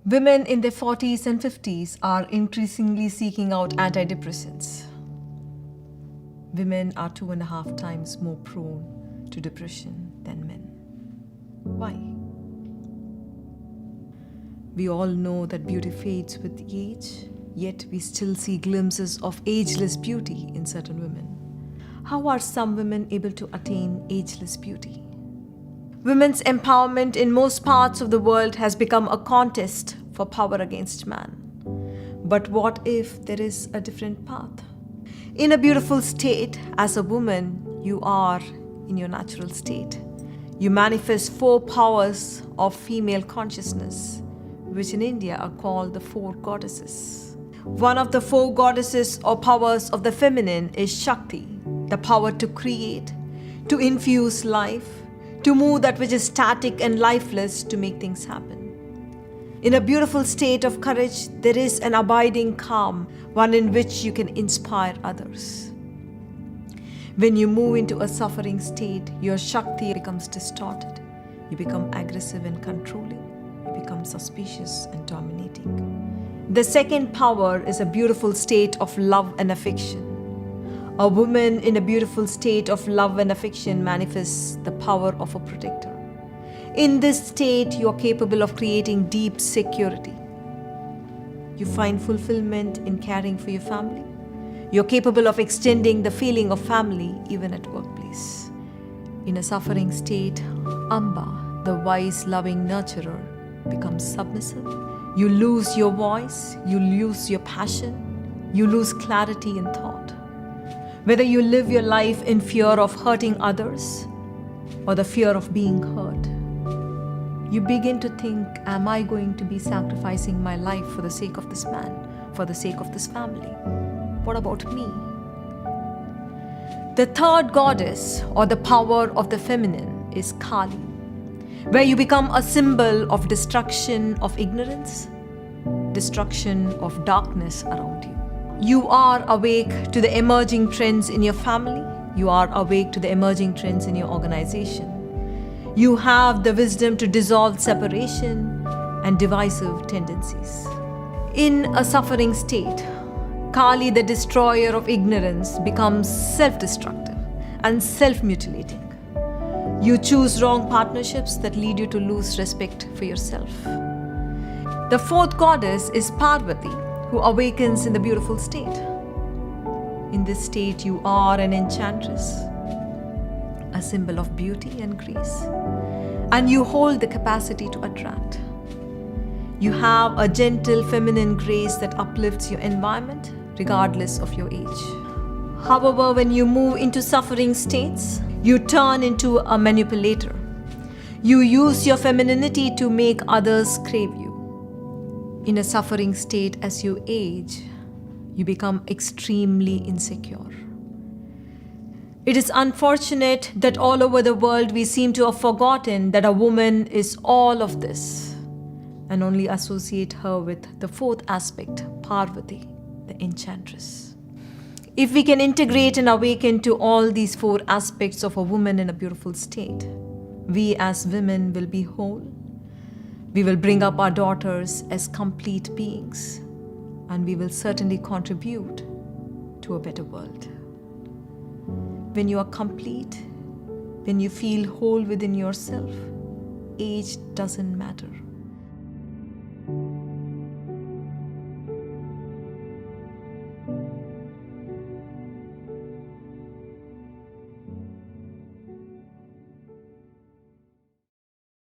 Women in their 40s and 50s are increasingly seeking out antidepressants. Women are 2.5 times more prone to depression than men. Why? We all know that beauty fades with age, yet we still see glimpses of ageless beauty in certain women. How are some women able to attain ageless beauty? Women's empowerment in most parts of the world has become a contest for power against man. But what if there is a different path? In a beautiful state, as a woman, you are in your natural state. You manifest 4 powers of female consciousness, which in India are called the 4 goddesses. One of the 4 goddesses or powers of the feminine is Shakti, the power to create, to infuse life, to move that which is static and lifeless to make things happen. In a beautiful state of courage, there is an abiding calm, one in which you can inspire others. When you move into a suffering state, your Shakti becomes distorted. You become aggressive and controlling. You become suspicious and dominating. The second power is a beautiful state of love and affection. A woman in a beautiful state of love and affection manifests the power of a protector. In this state, you are capable of creating deep security. You find fulfillment in caring for your family. You're capable of extending the feeling of family even at workplace. In a suffering state, Amba, the wise, loving nurturer, becomes submissive. You lose your voice, you lose your passion, you lose clarity in thought. Whether you live your life in fear of hurting others or the fear of being hurt, you begin to think, am I going to be sacrificing my life for the sake of this man, for the sake of this family? What about me? The third goddess or the power of the feminine is Kali, where you become a symbol of destruction of ignorance, destruction of darkness around you. You are awake to the emerging trends in your family. You are awake to the emerging trends in your organization. You have the wisdom to dissolve separation and divisive tendencies. In a suffering state, Kali, the destroyer of ignorance, becomes self-destructive and self-mutilating. You choose wrong partnerships that lead you to lose respect for yourself. The fourth goddess is Parvati, who awakens in the beautiful state. In this state, you are an enchantress, a symbol of beauty and grace, and you hold the capacity to attract. You have a gentle feminine grace that uplifts your environment regardless of your age. However, when you move into suffering states, you turn into a manipulator. You use your femininity to make others crave you. In a suffering state, as you age, you become extremely insecure. It is unfortunate that all over the world we seem to have forgotten that a woman is all of this and only associate her with the fourth aspect, Parvati, the enchantress. If we can integrate and awaken to all these 4 aspects of a woman in a beautiful state, we as women will be whole. We will bring up our daughters as complete beings, and we will certainly contribute to a better world. When you are complete, when you feel whole within yourself, age doesn't matter.